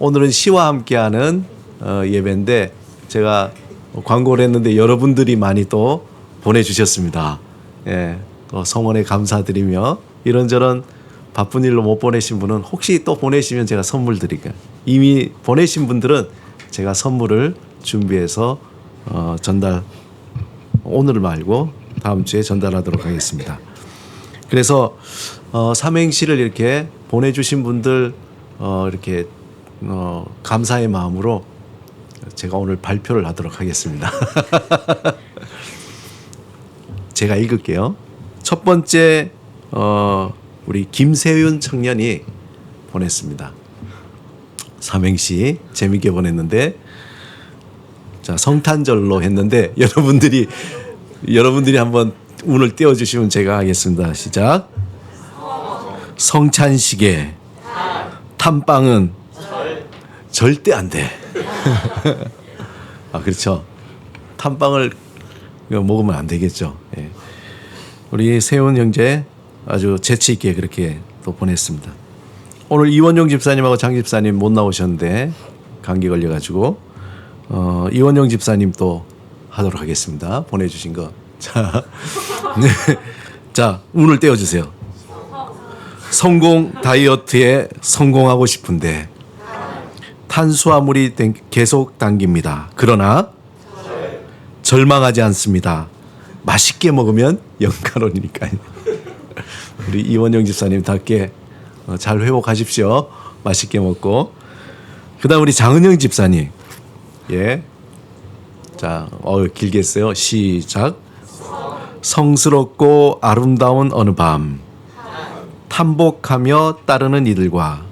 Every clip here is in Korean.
오늘은 시와 함께하는 예배인데 제가 광고를 했는데 여러분들이 많이 또 보내주셨습니다. 예, 또 성원에 감사드리며 이런저런 바쁜 일로 못 보내신 분은 혹시 또 보내시면 제가 선물 드릴게요. 이미 보내신 분들은 제가 선물을 준비해서 전달, 오늘 말고 다음 주에 전달하도록 하겠습니다. 그래서 삼행시를 이렇게 보내주신 분들 이렇게 감사의 마음으로 제가 오늘 발표를 하도록 하겠습니다. 제가 읽을게요. 첫 번째 우리 김세윤 청년이 보냈습니다. 삼행시 재밌게 보냈는데, 자, 성탄절로 했는데 여러분들이 한번 운을 띄워주시면 제가 하겠습니다. 시작. 성찬시계 탐빵은 절대 안 돼. 아, 그렇죠. 탐빵을 먹으면 안 되겠죠. 예. 우리 세훈 형제 아주 재치 있게 그렇게 또 보냈습니다. 오늘 이원용 집사님하고 장 집사님 못 나오셨는데 감기 걸려가지고 이원용 집사님 또 하도록 하겠습니다. 보내주신 거. 자, 네. 자, 운을 떼어주세요. 성공 다이어트에 성공하고 싶은데 탄수화물이 계속 당깁니다. 그러나 절망하지 않습니다. 맛있게 먹으면 0칼로리니까요. 우리 이원영 집사님답게 잘 회복하십시오. 맛있게 먹고. 그다음 우리 장은영 집사님. 예. 자, 길게 했어요. 시작. 성스럽고 아름다운 어느 밤 탐복하며 따르는 이들과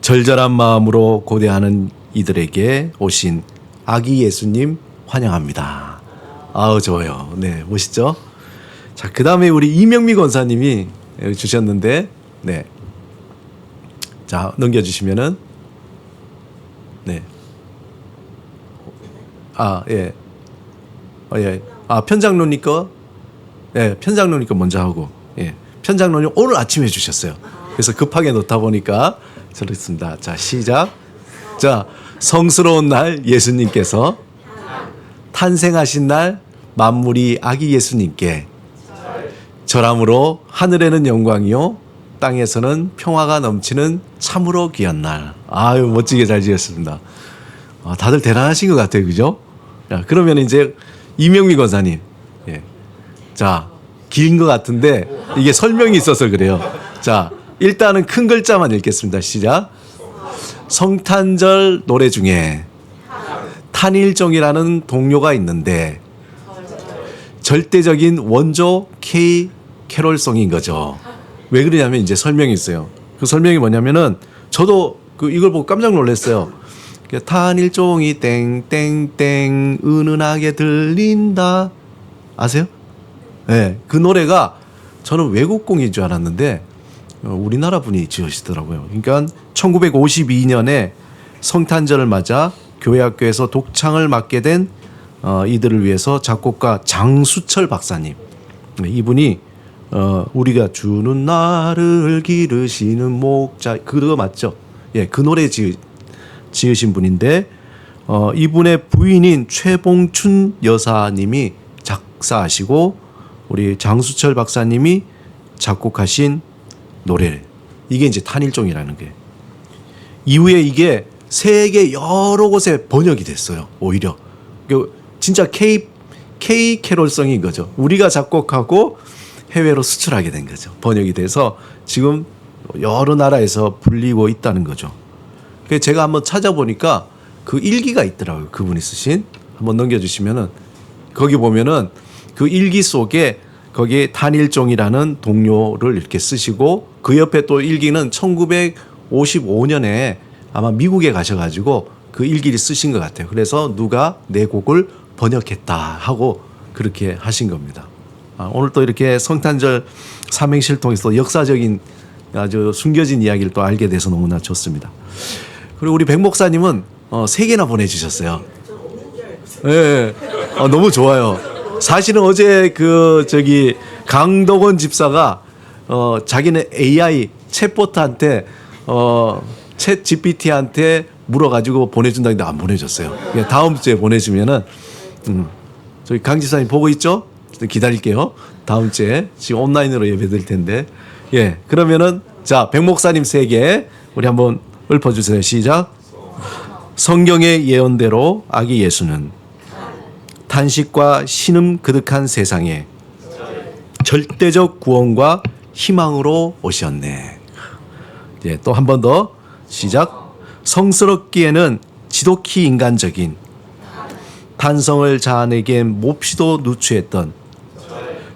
절절한 마음으로 고대하는 이들에게 오신 아기 예수님 환영합니다. 아우, 좋아요. 네, 멋있죠? 자, 그 다음에 우리 이명미 권사님이 주셨는데, 네. 자, 넘겨주시면은, 네. 아, 예. 예. 아, 편장로님 거? 예, 편장로님 거 먼저 하고, 예. 편장로님 오늘 아침에 주셨어요. 그래서 급하게 놓다 보니까 저랬습니다. 자, 시작. 자, 성스러운 날 예수님께서 탄생하신 날 만물이 아기 예수님께 절함으로 하늘에는 영광이요 땅에서는 평화가 넘치는 참으로 귀한 날. 아유, 멋지게 잘 지었습니다. 아, 다들 대단하신 것 같아요. 그죠? 자, 그러면 이제 이명미 권사님. 예. 자, 긴 것 같은데 이게 설명이 있어서 그래요. 자, 일단은 큰 글자만 읽겠습니다. 시작. 성탄절 노래 중에 탄일종이라는 동요가 있는데 절대적인 원조 K 캐롤송인 거죠. 왜 그러냐면 이제 설명이 있어요. 그 설명이 뭐냐면은 저도 이걸 보고 깜짝 놀랐어요. 탄일종이 땡땡땡 은은하게 들린다. 아세요? 네, 그 노래가 저는 외국곡인 줄 알았는데 우리나라 분이 지으시더라고요. 그러니까 1952년에 성탄절을 맞아 교회학교에서 독창을 맡게 된 이들을 위해서 작곡가 장수철 박사님, 이분이 우리가 주는 나를 기르시는 목자, 그거 맞죠? 예, 그 노래 지으신 분인데 이분의 부인인 최봉춘 여사님이 작사하시고 우리 장수철 박사님이 작곡하신 노래, 이게 이제 탄일종이라는 게. 이후에 이게 세계 여러 곳에 번역이 됐어요. 오히려 진짜 K 캐롤성인 거죠. 우리가 작곡하고 해외로 수출하게 된 거죠. 번역이 돼서 지금 여러 나라에서 불리고 있다는 거죠. 그래서 제가 한번 찾아보니까 그 일기가 있더라고요. 그분이 쓰신. 한번 넘겨주시면은 거기 보면은 그 일기 속에 거기에 탄일종이라는 동료를 이렇게 쓰시고 그 옆에 또 일기는 1955년에 아마 미국에 가셔가지고 그 일기를 쓰신 것 같아요. 그래서 누가 내 곡을 번역했다 하고 그렇게 하신 겁니다. 오늘 또 이렇게 성탄절 삼행시를 통해서 역사적인 아주 숨겨진 이야기를 또 알게 돼서 너무나 좋습니다. 그리고 우리 백 목사님은 3개나 보내주셨어요. 네, 너무 좋아요. 사실은 어제 강덕원 집사가 자기는 AI 챗보트한테 챗 GPT한테 물어가지고 보내준다는데 안 보내줬어요. 그냥 다음 주에 보내주면은 저희 강 집사님 보고 있죠? 기다릴게요. 다음 주에 지금 온라인으로 예배 드릴 텐데. 예, 그러면은 자, 백 목사님 세계 우리 한번 읊어주세요. 시작. 성경의 예언대로 아기 예수는 탄식과 신음 그득한 세상에 절대적 구원과 희망으로 오셨네. 예, 또 한 번 더 시작. 성스럽기에는 지독히 인간적인 탄성을 자아내기엔 몹시도 누추했던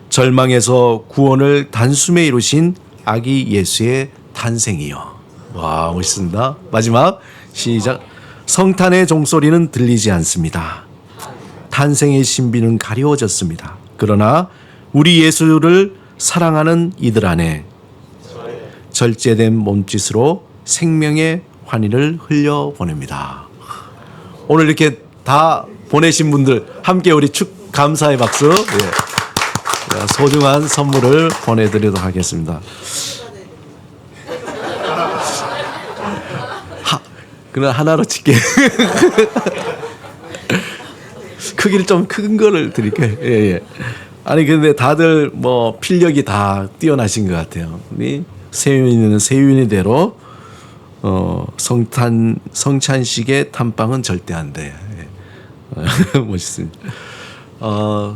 절망에서 구원을 단숨에 이루신 아기 예수의 탄생이요. 와, 멋있습니다. 마지막 시작. 성탄의 종소리는 들리지 않습니다. 탄생의 신비는 가리워졌습니다. 그러나 우리 예수를 사랑하는 이들 안에 절제된 몸짓으로 생명의 환희를 흘려보냅니다. 오늘 이렇게 다 보내신 분들 함께 우리 감사의 박수. 예. 소중한 선물을 보내드리도록 하겠습니다. 그냥 하나로 칠게. 크기를 좀 큰 거를 드릴게요. 예, 예. 아니 근데 다들 뭐 필력이 다 뛰어나신 것 같아요. 세윤이는 세윤이대로 성찬식의 탐방은 절대 안 돼. 예. 멋있습니다.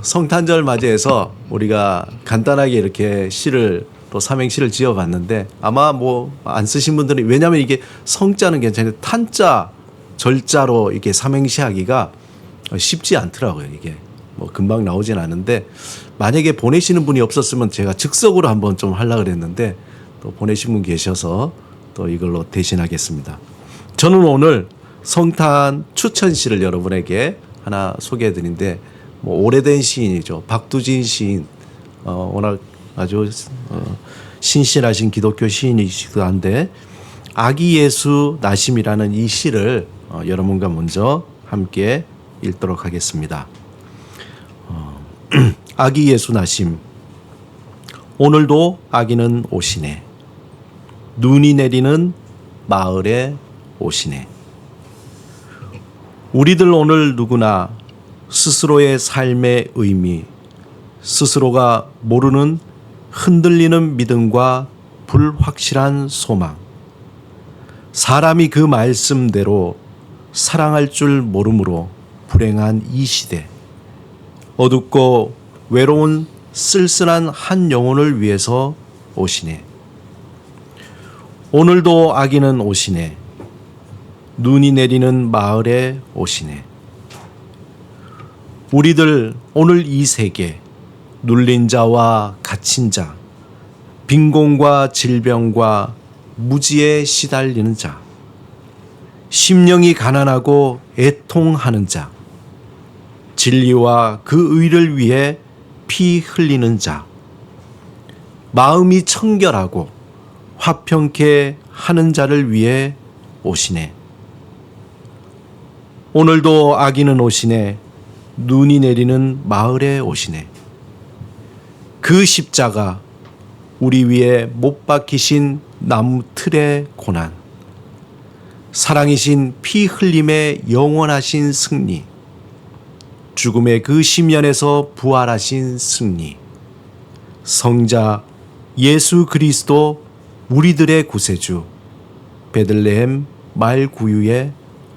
성탄절 맞이해서 우리가 간단하게 이렇게 시를 또 삼행시를 지어봤는데 아마 뭐 안 쓰신 분들은 왜냐하면 이게 성자는 괜찮은데 탄자 절자로 이렇게 삼행시 하기가 쉽지 않더라고요. 이게 뭐 금방 나오진 않은데 만약에 보내시는 분이 없었으면 제가 즉석으로 한번 좀 하려고 그랬는데 또 보내신 분 계셔서 또 이걸로 대신하겠습니다. 저는 오늘 성탄 추천시를 여러분에게 하나 소개해 드리는데 뭐 오래된 시인이죠. 박두진 시인 워낙 아주 신실하신 기독교 시인이시기도 한데 아기 예수 나심이라는 이 시를 여러분과 먼저 함께 읽도록 하겠습니다. 아기 예수 나심. 오늘도 아기는 오시네. 눈이 내리는 마을에 오시네. 우리들 오늘 누구나 스스로의 삶의 의미, 스스로가 모르는 흔들리는 믿음과 불확실한 소망, 사람이 그 말씀대로 사랑할 줄 모름으로 불행한 이 시대, 어둡고 외로운 쓸쓸한 한 영혼을 위해서 오시네. 오늘도 아기는 오시네. 눈이 내리는 마을에 오시네. 우리들 오늘 이 세계, 눌린 자와 갇힌 자, 빈곤과 질병과 무지에 시달리는 자, 심령이 가난하고 애통하는 자, 진리와 그 의를 위해 피 흘리는 자, 마음이 청결하고 화평케 하는 자를 위해 오시네. 오늘도 아기는 오시네. 눈이 내리는 마을에 오시네. 그 십자가, 우리 위에 못 박히신 나무 틀의 고난, 사랑이신 피 흘림의 영원하신 승리, 죽음의 그 심연에서 부활하신 승리, 성자 예수 그리스도 우리들의 구세주, 베들레헴 말구유에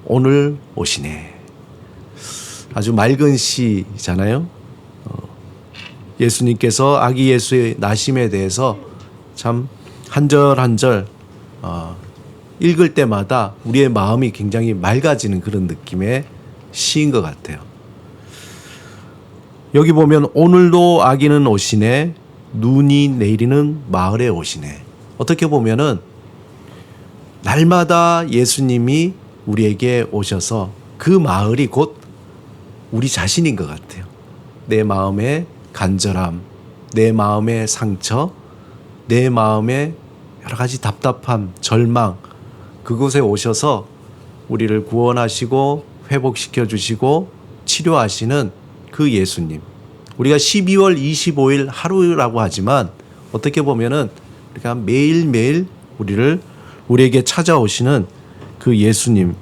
오늘 오시네. 아주 맑은 시잖아요. 예수님께서 아기 예수의 나심에 대해서 참 한 절 한 절 읽을 때마다 우리의 마음이 굉장히 맑아지는 그런 느낌의 시인 것 같아요. 여기 보면 오늘도 아기는 오시네, 눈이 내리는 마을에 오시네. 어떻게 보면은 날마다 예수님이 우리에게 오셔서 그 마을이 곧 우리 자신인 것 같아요. 내 마음의 간절함, 내 마음의 상처, 내 마음의 여러 가지 답답함, 절망, 그곳에 오셔서 우리를 구원하시고 회복시켜 주시고 치료하시는 그 예수님. 우리가 12월 25일 하루라고 하지만 어떻게 보면은 우리가 매일매일 우리에게 찾아오시는 그 예수님을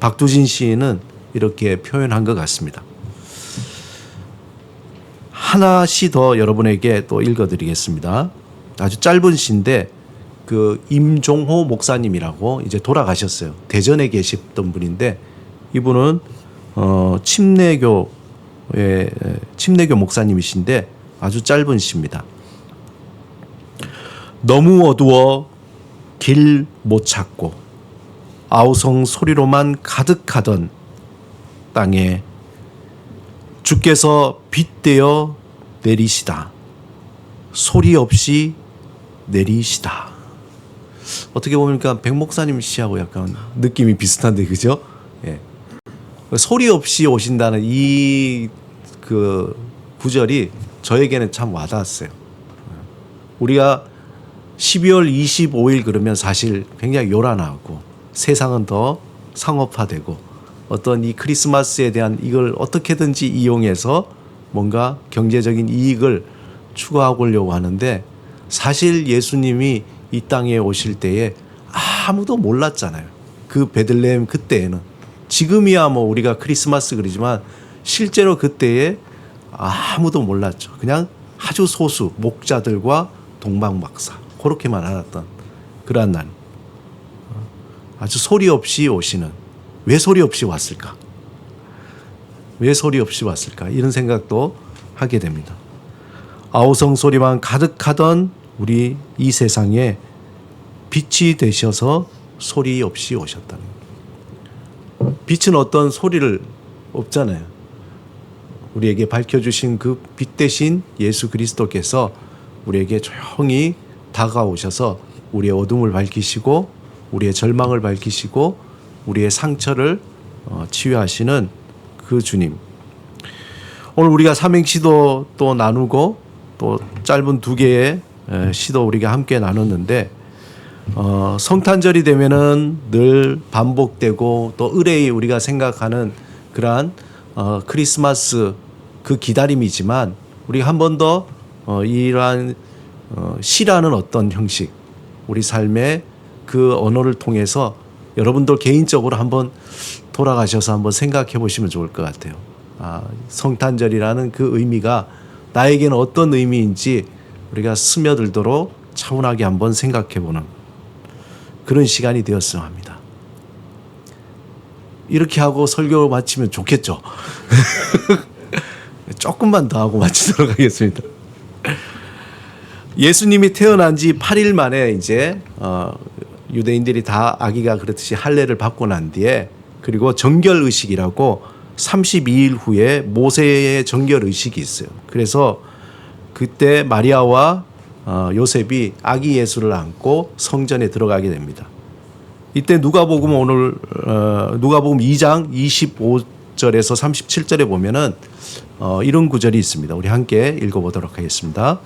박두진 시인은 이렇게 표현한 것 같습니다. 하나 시 더 여러분에게 또 읽어드리겠습니다. 아주 짧은 시인데 그 임종호 목사님이라고 이제 돌아가셨어요. 대전에 계셨던 분인데 이분은 침례교 목사님이신데 아주 짧은 시입니다. 너무 어두워 길 못 찾고 아우성 소리로만 가득하던 땅에 주께서 빗대어 내리시다. 소리 없이 내리시다. 어떻게 보면 백 목사님 시하고 약간 느낌이 비슷한데 그죠? 예. 소리 없이 오신다는 이 그 구절이 저에게는 참 와닿았어요. 우리가 12월 25일 그러면 사실 굉장히 요란하고 세상은 더 상업화되고 어떤 이 크리스마스에 대한 이걸 어떻게든지 이용해서 뭔가 경제적인 이익을 추구하려고 하는데 사실 예수님이 이 땅에 오실 때에 아무도 몰랐잖아요. 그 베들레헴 그때에는. 지금이야 뭐 우리가 크리스마스 그러지만 실제로 그때에 아무도 몰랐죠. 그냥 아주 소수 목자들과 동방박사 그렇게만 알았던 그러한 날. 아주 소리 없이 오시는. 왜 소리 없이 왔을까? 왜 소리 없이 왔을까? 이런 생각도 하게 됩니다. 아우성 소리만 가득하던 우리 이 세상에 빛이 되셔서 소리 없이 오셨다는 거예요. 빛은 어떤 소리를 없잖아요. 우리에게 밝혀주신 그 빛 대신 예수 그리스도께서 우리에게 조용히 다가오셔서 우리의 어둠을 밝히시고 우리의 절망을 밝히시고 우리의 상처를 치유하시는 그 주님. 오늘 우리가 삼행시도 또 나누고 또 짧은 2개의 시도 우리가 함께 나눴는데 성탄절이 되면은 늘 반복되고 또 의뢰의 우리가 생각하는 그러한 크리스마스 그 기다림이지만 우리가 한 번 더 이러한 시라는 어떤 형식 우리 삶의 그 언어를 통해서 여러분들 개인적으로 한번 돌아가셔서 한번 생각해 보시면 좋을 것 같아요. 성탄절이라는 그 의미가 나에게는 어떤 의미인지 우리가 스며들도록 차분하게 한번 생각해 보는 그런 시간이 되었으면 합니다. 이렇게 하고 설교 마치면 좋겠죠. 조금만 더 하고 마치도록 하겠습니다. 예수님이 태어난 지 8일 만에 이제 유대인들이 다 아기가 그렇듯이 할례를 받고 난 뒤에 그리고 정결 의식이라고 32일 후에 모세의 정결 의식이 있어요. 그래서 그때 마리아와 요셉이 아기 예수를 안고 성전에 들어가게 됩니다. 이때 누가복음 오늘 누가복음 2장 25절에서 37절에 보면은 이런 구절이 있습니다. 우리 함께 읽어보도록 하겠습니다.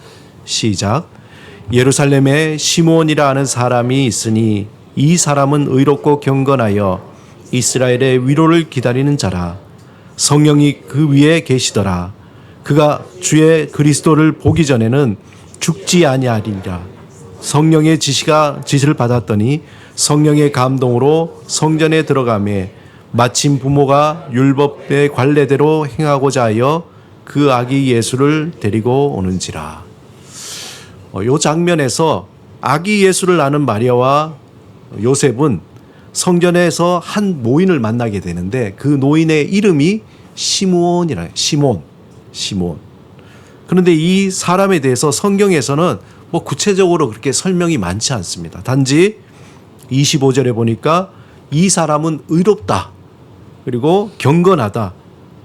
시작. 예루살렘에 시므온이라 하는 사람이 있으니 이 사람은 의롭고 경건하여 이스라엘의 위로를 기다리는 자라. 성령이 그 위에 계시더라. 그가 주의 그리스도를 보기 전에는 죽지 아니하리라. 성령의 지시를 받았더니 성령의 감동으로 성전에 들어가매 마침 부모가 율법의 관례대로 행하고자 하여 그 아기 예수를 데리고 오는지라. 이 장면에서 아기 예수를 낳은 마리아와 요셉은 성전에서 한 노인을 만나게 되는데 그 노인의 이름이 시므온이라. 시몬. 그런데 이 사람에 대해서 성경에서는 뭐 구체적으로 그렇게 설명이 많지 않습니다. 단지 25절에 보니까 이 사람은 의롭다. 그리고 경건하다.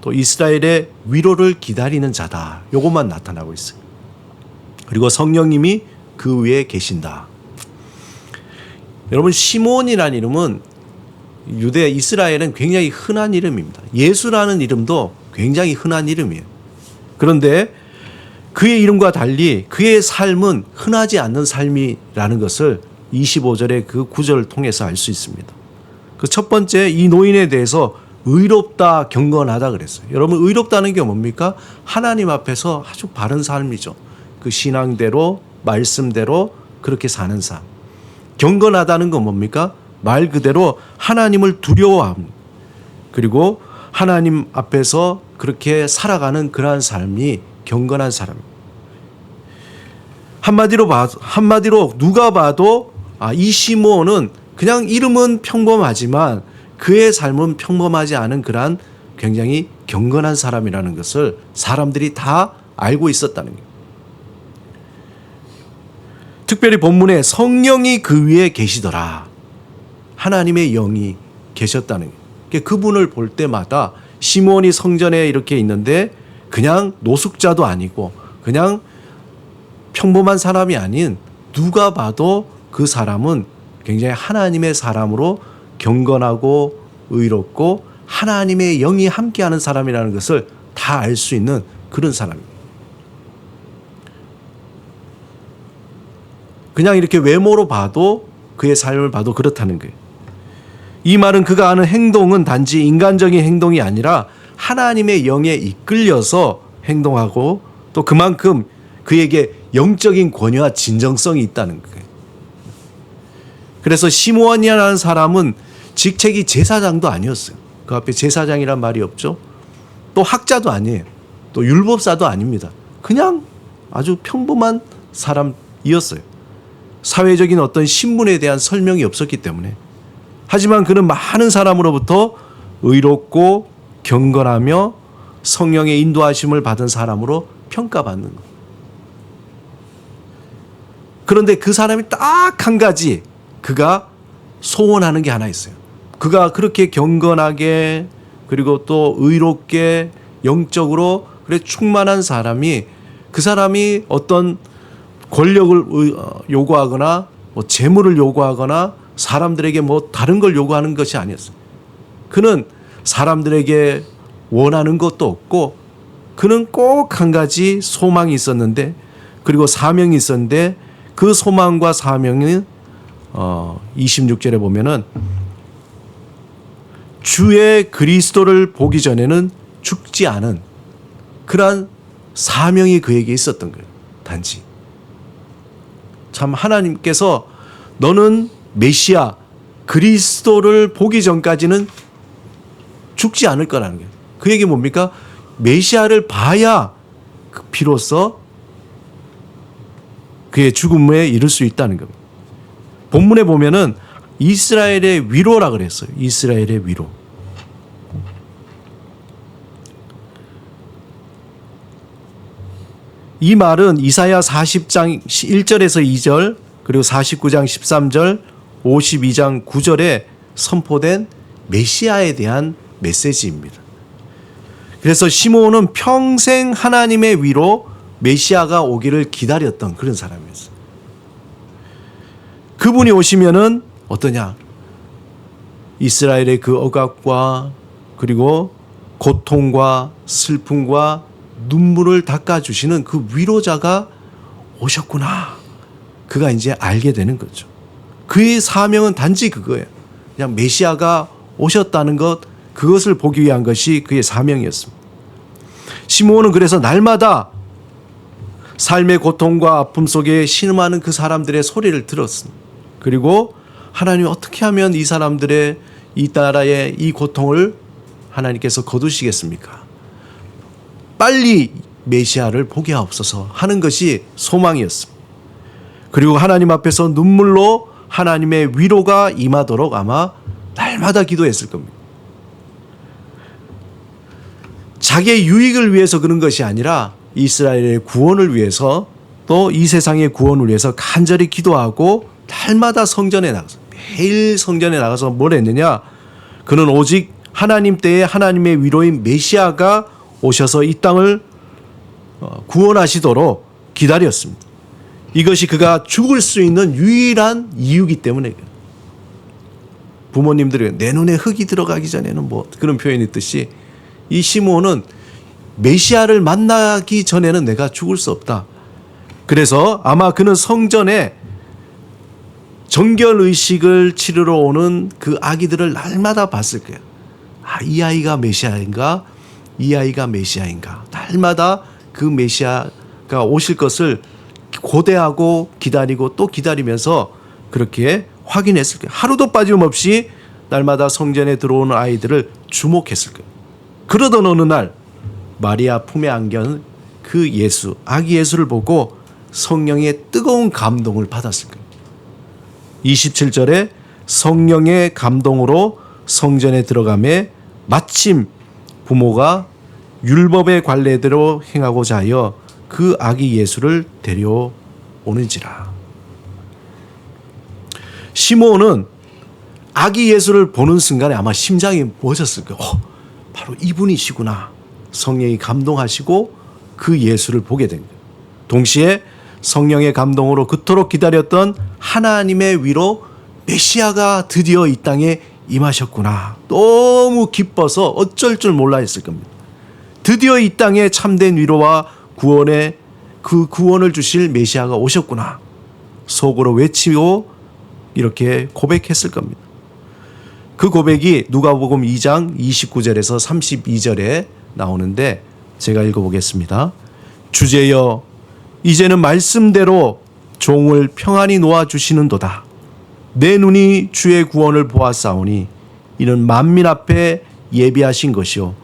또 이스라엘의 위로를 기다리는 자다. 요것만 나타나고 있어요. 그리고 성령님이 그 위에 계신다. 여러분 시몬이라는 이름은 유대 이스라엘은 굉장히 흔한 이름입니다. 예수라는 이름도 굉장히 흔한 이름이에요. 그런데 그의 이름과 달리 그의 삶은 흔하지 않는 삶이라는 것을 25절의 그 구절을 통해서 알 수 있습니다. 그 첫 번째 이 노인에 대해서 의롭다 경건하다 그랬어요. 여러분 의롭다는 게 뭡니까? 하나님 앞에서 아주 바른 삶이죠. 그 신앙대로 말씀대로 그렇게 사는 삶. 경건하다는 건 뭡니까? 말 그대로 하나님을 두려워함. 그리고 하나님 앞에서 그렇게 살아가는 그러한 삶이 경건한 사람. 한마디로 누가 봐도 이 시므온은 그냥 이름은 평범하지만 그의 삶은 평범하지 않은 그러한 굉장히 경건한 사람이라는 것을 사람들이 다 알고 있었다는 거예요. 특별히 본문에 성령이 그 위에 계시더라. 하나님의 영이 계셨다는 거예요. 그분을 볼 때마다 시므온이 성전에 이렇게 있는데 그냥 노숙자도 아니고 그냥 평범한 사람이 아닌 누가 봐도 그 사람은 굉장히 하나님의 사람으로 경건하고 의롭고 하나님의 영이 함께하는 사람이라는 것을 다 알 수 있는 그런 사람입니다. 그냥 이렇게 외모로 봐도 그의 삶을 봐도 그렇다는 거예요. 이 말은 그가 하는 행동은 단지 인간적인 행동이 아니라 하나님의 영에 이끌려서 행동하고 또 그만큼 그에게 영적인 권위와 진정성이 있다는 거예요. 그래서 시므온이라는 사람은 직책이 제사장도 아니었어요. 그 앞에 제사장이란 말이 없죠. 또 학자도 아니에요. 또 율법사도 아닙니다. 그냥 아주 평범한 사람이었어요. 사회적인 어떤 신분에 대한 설명이 없었기 때문에. 하지만 그는 많은 사람으로부터 의롭고 경건하며 성령의 인도하심을 받은 사람으로 평가받는 거예요. 그런데 그 사람이 딱 한 가지 그가 소원하는 게 하나 있어요. 그가 그렇게 경건하게 그리고 또 의롭게 영적으로 그래 충만한 사람이 그 사람이 어떤 권력을 요구하거나 뭐 재물을 요구하거나 사람들에게 뭐 다른 걸 요구하는 것이 아니었어요. 그는 사람들에게 원하는 것도 없고 그는 꼭 한 가지 소망이 있었는데 그리고 사명이 있었는데 그 소망과 사명은 26절에 보면은 주의 그리스도를 보기 전에는 죽지 않은 그러한 사명이 그에게 있었던 거예요. 단지 참 하나님께서 너는 메시아 그리스도를 보기 전까지는 죽지 않을 거라는 거예요. 그 얘기 뭡니까? 메시아를 봐야 비로소 그의 죽음에 이를 수 있다는 겁니다. 본문에 보면은 이스라엘의 위로라 그랬어요. 이스라엘의 위로. 이 말은 이사야 40장 1절에서 2절 그리고 49장 13절 52장 9절에 선포된 메시아에 대한 메시지입니다. 그래서 시므온은 평생 하나님의 위로 메시아가 오기를 기다렸던 그런 사람이었어요. 그분이 오시면은 어떠냐? 이스라엘의 그 억압과 그리고 고통과 슬픔과 눈물을 닦아주시는 그 위로자가 오셨구나. 그가 이제 알게 되는 거죠. 그의 사명은 단지 그거예요. 그냥 메시아가 오셨다는 것, 그것을 보기 위한 것이 그의 사명이었습니다. 시므온은 그래서 날마다 삶의 고통과 아픔 속에 신음하는 그 사람들의 소리를 들었습니다. 그리고 하나님이 어떻게 하면 이 사람들의 이 나라의 이 고통을 하나님께서 거두시겠습니까? 빨리 메시아를 보게 하옵소서 하는 것이 소망이었습니다. 그리고 하나님 앞에서 눈물로 하나님의 위로가 임하도록 아마 날마다 기도했을 겁니다. 자기의 유익을 위해서 그런 것이 아니라 이스라엘의 구원을 위해서 또 이 세상의 구원을 위해서 간절히 기도하고 날마다 성전에 나가서 매일 성전에 나가서 뭘 했느냐? 그는 오직 하나님 때에 하나님의 위로인 메시아가 오셔서 이 땅을 구원하시도록 기다렸습니다. 이것이 그가 죽을 수 있는 유일한 이유이기 때문에 부모님들이 내 눈에 흙이 들어가기 전에는 뭐 그런 표현이 있듯이 이 시므온은 메시아를 만나기 전에는 내가 죽을 수 없다. 그래서 아마 그는 성전에 정결의식을 치르러 오는 그 아기들을 날마다 봤을 거예요. 이 아이가 메시아인가? 이 아이가 메시아인가? 날마다 그 메시아가 오실 것을 고대하고 기다리고 또 기다리면서 그렇게 확인했을 거예요. 하루도 빠짐없이 날마다 성전에 들어오는 아이들을 주목했을 거예요. 그러던 어느 날 마리아 품에 안겨는 그 예수, 아기 예수를 보고 성령의 뜨거운 감동을 받았을 거예요. 27절에 성령의 감동으로 성전에 들어가매 마침 부모가 율법의 관례대로 행하고자 하여 그 아기 예수를 데려오는지라. 시므온은 아기 예수를 보는 순간에 아마 심장이 멎었을 거예요. 바로 이분이시구나. 성령이 감동하시고 그 예수를 보게 된 거예요. 동시에 성령의 감동으로 그토록 기다렸던 하나님의 위로 메시아가 드디어 이 땅에 임하셨구나. 너무 기뻐서 어쩔 줄 몰라 했을 겁니다. 드디어 이 땅에 참된 위로와 그 구원을 주실 메시아가 오셨구나. 속으로 외치고 이렇게 고백했을 겁니다. 그 고백이 누가복음 2장 29절에서 32절에 나오는데 제가 읽어보겠습니다. 주제여 이제는 말씀대로 종을 평안히 놓아주시는도다. 내 눈이 주의 구원을 보았사오니 이는 만민 앞에 예비하신 것이요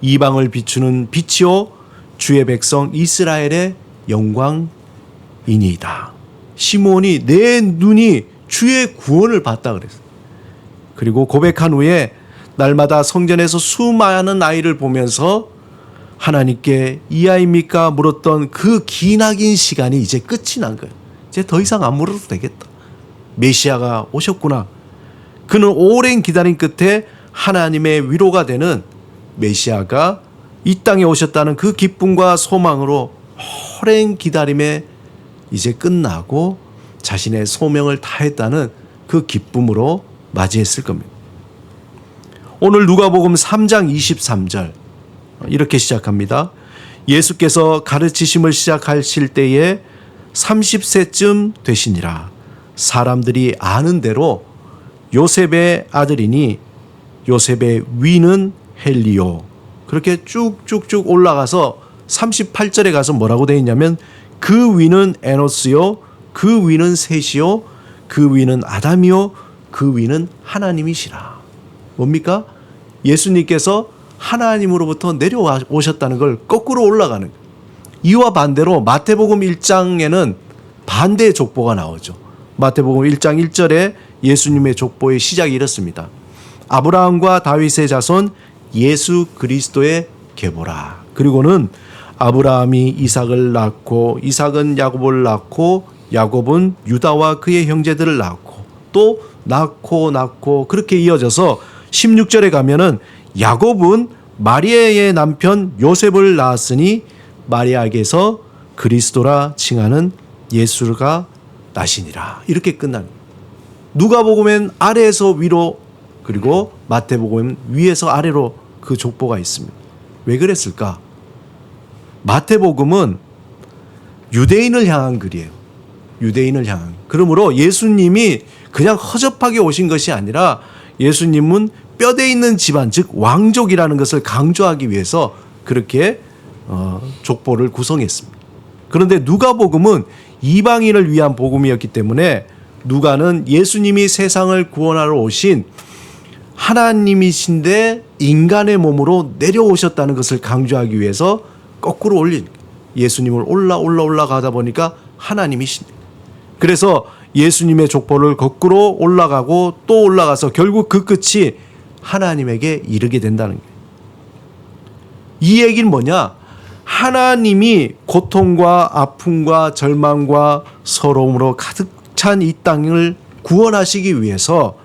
이방을 비추는 빛이요 주의 백성 이스라엘의 영광이니이다. 시므온이 내 눈이 주의 구원을 봤다 그랬어요. 그리고 고백한 후에 날마다 성전에서 수많은 아이를 보면서 하나님께 이 아이입니까? 물었던 그 기나긴 시간이 이제 끝이 난 거예요. 이제 더 이상 안 물어도 되겠다. 메시아가 오셨구나. 그는 오랜 기다림 끝에 하나님의 위로가 되는 메시아가 이 땅에 오셨다는 그 기쁨과 소망으로 오랜 기다림에 이제 끝나고 자신의 소명을 다했다는 그 기쁨으로 맞이했을 겁니다. 오늘 누가복음 3장 23절 이렇게 시작합니다. 예수께서 가르치심을 시작하실 때에 30세쯤 되시니라. 사람들이 아는 대로 요셉의 아들이니 요셉의 위는 헬리오. 그렇게 쭉쭉쭉 올라가서 38절에 가서 뭐라고 되어 있냐면 그 위는 에노스요 그 위는 셋이요 그 위는 아담이요 그 위는 하나님이시라. 뭡니까? 예수님께서 하나님으로부터 내려오셨다는 걸 거꾸로 올라가는 거예요. 이와 반대로 마태복음 1장에는 반대의 족보가 나오죠. 마태복음 1장 1절에 예수님의 족보의 시작이 이렇습니다. 아브라함과 다윗의 자손 예수 그리스도의 계보라. 그리고는 아브라함이 이삭을 낳고 이삭은 야곱을 낳고 야곱은 유다와 그의 형제들을 낳고 또 낳고 그렇게 이어져서 16절에 가면은 야곱은 마리아의 남편 요셉을 낳았으니 마리아에게서 그리스도라 칭하는 예수가 나시니라. 이렇게 끝납니다. 누가복음엔 아래에서 위로 그리고 마태복음은 위에서 아래로 그 족보가 있습니다. 왜 그랬을까? 마태복음은 유대인을 향한 글이에요. 유대인을 향한. 그러므로 예수님이 그냥 허접하게 오신 것이 아니라 예수님은 뼈대 있는 집안, 즉 왕족이라는 것을 강조하기 위해서 그렇게 족보를 구성했습니다. 그런데 누가복음은 이방인을 위한 복음이었기 때문에 누가는 예수님이 세상을 구원하러 오신 하나님이신데 인간의 몸으로 내려오셨다는 것을 강조하기 위해서 거꾸로 올린 예수님을 올라가다 보니까 하나님이신. 그래서 예수님의 족보를 거꾸로 올라가고 또 올라가서 결국 그 끝이 하나님에게 이르게 된다는 거예요. 이 얘기는 뭐냐? 하나님이 고통과 아픔과 절망과 서러움으로 가득 찬 이 땅을 구원하시기 위해서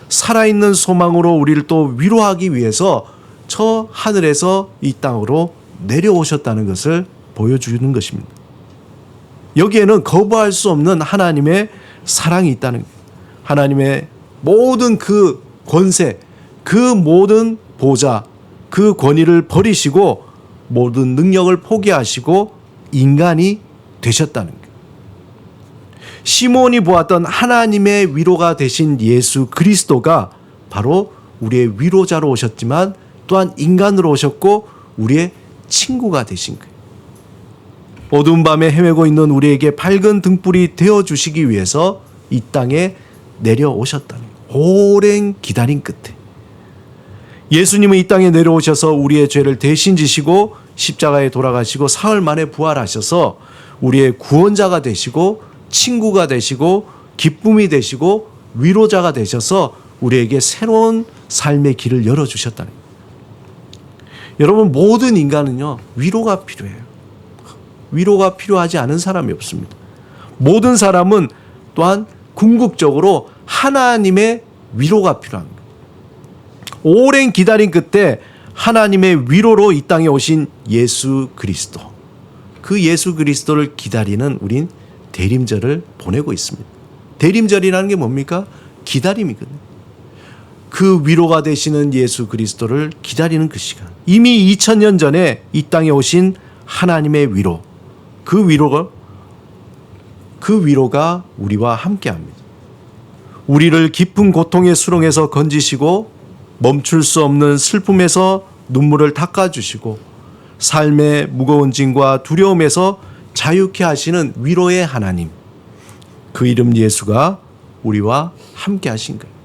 살아있는 소망으로 우리를 또 위로하기 위해서 저 하늘에서 이 땅으로 내려오셨다는 것을 보여주는 것입니다. 여기에는 거부할 수 없는 하나님의 사랑이 있다는 거예요. 하나님의 모든 그 권세, 그 모든 보좌, 그 권위를 버리시고 모든 능력을 포기하시고 인간이 되셨다는 거예요. 시몬이 보았던 하나님의 위로가 되신 예수 그리스도가 바로 우리의 위로자로 오셨지만 또한 인간으로 오셨고 우리의 친구가 되신 거예요. 어두운 밤에 헤매고 있는 우리에게 밝은 등불이 되어주시기 위해서 이 땅에 내려오셨다는 거예요. 오랜 기다림 끝에 예수님은 이 땅에 내려오셔서 우리의 죄를 대신 지시고 십자가에 돌아가시고 사흘 만에 부활하셔서 우리의 구원자가 되시고 친구가 되시고 기쁨이 되시고 위로자가 되셔서 우리에게 새로운 삶의 길을 열어주셨다는 거예요. 여러분, 모든 인간은요, 위로가 필요해요. 위로가 필요하지 않은 사람이 없습니다. 모든 사람은 또한 궁극적으로 하나님의 위로가 필요한 거예요. 오랜 기다림 끝에 하나님의 위로로 이 땅에 오신 예수 그리스도, 그 예수 그리스도를 기다리는 우린 대림절을 보내고 있습니다. 대림절이라는 게 뭡니까? 기다림이거든요. 그 위로가 되시는 예수 그리스도를 기다리는 그 시간, 이미 2000년 전에 이 땅에 오신 하나님의 위로, 그 위로가 우리와 함께합니다. 우리를 깊은 고통의 수렁에서 건지시고 멈출 수 없는 슬픔에서 눈물을 닦아주시고 삶의 무거운 짐과 두려움에서 자유케 하시는 위로의 하나님, 그 이름 예수가 우리와 함께 하신 거예요.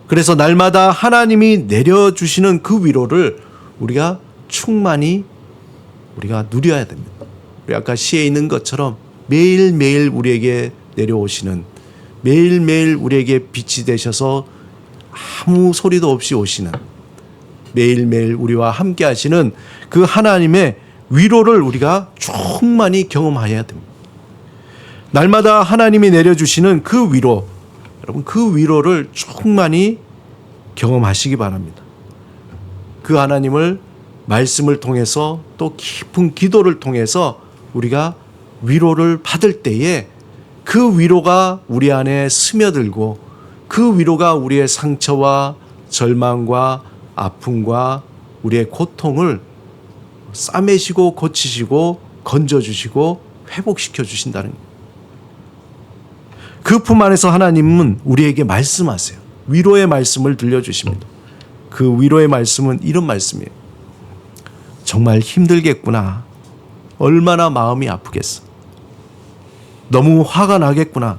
그래서 날마다 하나님이 내려주시는 그 위로를 우리가 충만히 우리가 누려야 됩니다. 우리 아까 시에 있는 것처럼 매일매일 우리에게 내려오시는, 매일매일 우리에게 빛이 되셔서 아무 소리도 없이 오시는, 매일매일 우리와 함께 하시는 그 하나님의 위로를 우리가 충만히 경험해야 됩니다. 날마다 하나님이 내려주시는 그 위로, 여러분, 그 위로를 충만히 경험하시기 바랍니다. 그 하나님을 말씀을 통해서 또 깊은 기도를 통해서 우리가 위로를 받을 때에 그 위로가 우리 안에 스며들고 그 위로가 우리의 상처와 절망과 아픔과 우리의 고통을 싸매시고 고치시고 건져주시고 회복시켜 주신다는 거예요. 그 품 안에서 하나님은 우리에게 말씀하세요. 위로의 말씀을 들려주십니다. 그 위로의 말씀은 이런 말씀이에요. 정말 힘들겠구나. 얼마나 마음이 아프겠어. 너무 화가 나겠구나.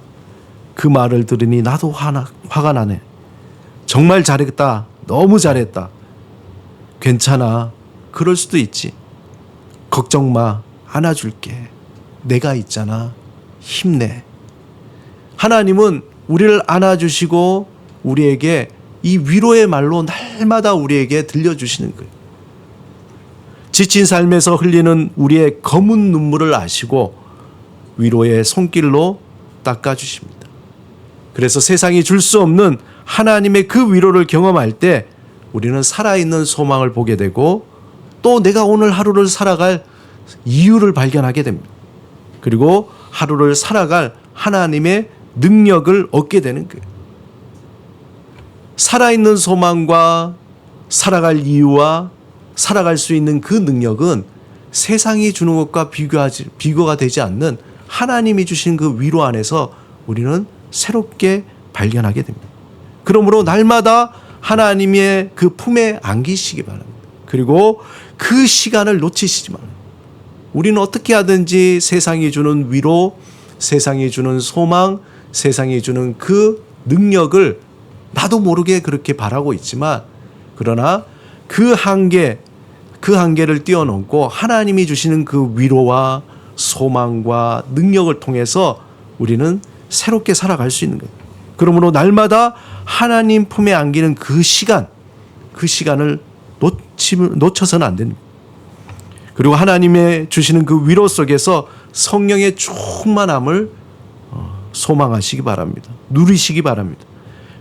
그 말을 들으니 나도 화가 나네. 정말 잘했다. 너무 잘했다. 괜찮아. 그럴 수도 있지. 걱정 마. 안아줄게. 내가 있잖아. 힘내. 하나님은 우리를 안아주시고 우리에게 이 위로의 말로 날마다 우리에게 들려주시는 거예요. 지친 삶에서 흘리는 우리의 검은 눈물을 아시고 위로의 손길로 닦아주십니다. 그래서 세상이 줄 수 없는 하나님의 그 위로를 경험할 때 우리는 살아있는 소망을 보게 되고 또 내가 오늘 하루를 살아갈 이유를 발견하게 됩니다. 그리고 하루를 살아갈 하나님의 능력을 얻게 되는 거예요. 살아있는 소망과 살아갈 이유와 살아갈 수 있는 그 능력은 세상이 주는 것과 비교가 되지 않는 하나님이 주신 그 위로 안에서 우리는 새롭게 발견하게 됩니다. 그러므로 날마다 하나님의 그 품에 안기시기 바랍니다. 그리고 그 시간을 놓치시지 말아요. 우리는 어떻게 하든지 세상이 주는 위로, 세상이 주는 소망, 세상이 주는 그 능력을 나도 모르게 그렇게 바라고 있지만, 그러나 그 한계를 뛰어넘고 하나님이 주시는 그 위로와 소망과 능력을 통해서 우리는 새롭게 살아갈 수 있는 거예요. 그러므로 날마다 하나님 품에 안기는 그 시간을 놓쳐서는 안 됩니다. 그리고 하나님의 주시는 그 위로 속에서 성령의 충만함을 소망하시기 바랍니다. 누리시기 바랍니다.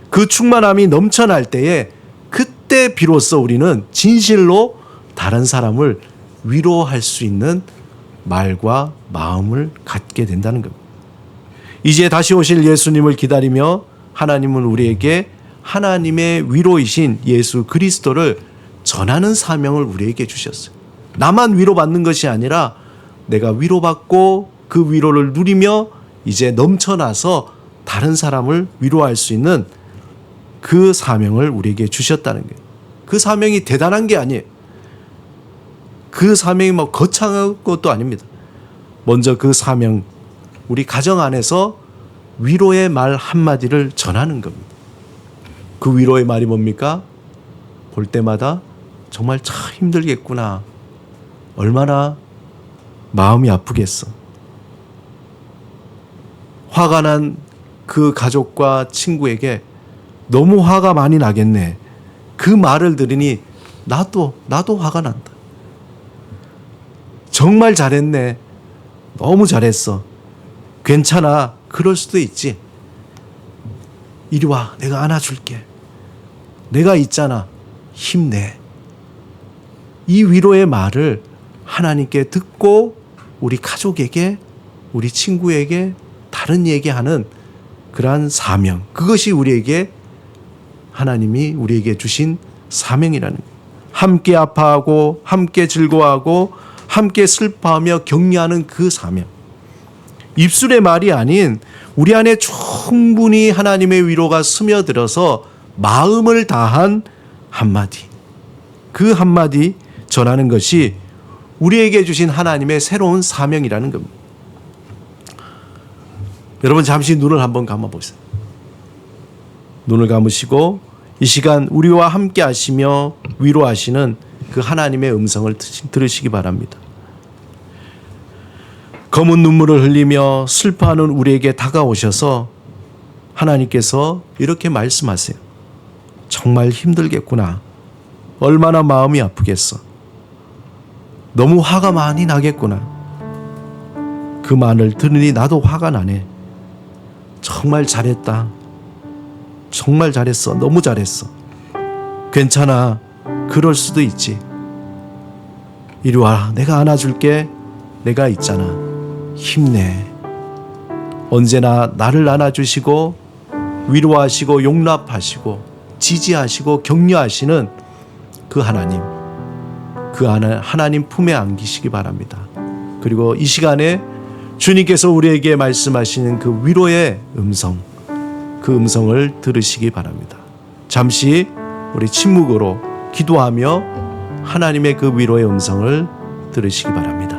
그 충만함이 넘쳐날 때에 그때 비로소 우리는 진실로 다른 사람을 위로할 수 있는 말과 마음을 갖게 된다는 겁니다. 이제 다시 오실 예수님을 기다리며 하나님은 우리에게 하나님의 위로이신 예수 그리스도를 전하는 사명을 우리에게 주셨어요. 나만 위로받는 것이 아니라 내가 위로받고 그 위로를 누리며 이제 넘쳐나서 다른 사람을 위로할 수 있는 그 사명을 우리에게 주셨다는 거예요. 그 사명이 대단한 게 아니에요. 그 사명이 뭐 거창한 것도 아닙니다. 먼저 그 사명, 우리 가정 안에서 위로의 말 한마디를 전하는 겁니다. 그 위로의 말이 뭡니까? 볼 때마다 정말 참 힘들겠구나. 얼마나 마음이 아프겠어. 화가 난 그 가족과 친구에게 너무 화가 많이 나겠네. 그 말을 들으니 나도 화가 난다. 정말 잘했네. 너무 잘했어. 괜찮아. 그럴 수도 있지. 이리 와. 내가 안아줄게. 내가 있잖아. 힘내. 이 위로의 말을 하나님께 듣고 우리 가족에게, 우리 친구에게 다른 얘기하는 그러한 사명. 그것이 우리에게 하나님이 우리에게 주신 사명이라는 거예요. 함께 아파하고 함께 즐거워하고 함께 슬퍼하며 격려하는 그 사명. 입술의 말이 아닌 우리 안에 충분히 하나님의 위로가 스며들어서 마음을 다한 한마디. 그 한마디 전하는 것이 우리에게 주신 하나님의 새로운 사명이라는 겁니다. 여러분 잠시 눈을 한번 감아보세요. 눈을 감으시고 이 시간 우리와 함께 하시며 위로하시는 그 하나님의 음성을 들으시기 바랍니다. 검은 눈물을 흘리며 슬퍼하는 우리에게 다가오셔서 하나님께서 이렇게 말씀하세요. 정말 힘들겠구나. 얼마나 마음이 아프겠어. 너무 화가 많이 나겠구나. 그 말을 들으니 나도 화가 나네. 정말 잘했다. 정말 잘했어. 너무 잘했어. 괜찮아. 그럴 수도 있지. 이리 와. 내가 안아줄게. 내가 있잖아. 힘내. 언제나 나를 안아주시고 위로하시고 용납하시고 지지하시고 격려하시는 그 하나님. 그 하나님 품에 안기시기 바랍니다. 그리고 이 시간에 주님께서 우리에게 말씀하시는 그 위로의 음성, 그 음성을 들으시기 바랍니다. 잠시 우리 침묵으로 기도하며 하나님의 그 위로의 음성을 들으시기 바랍니다.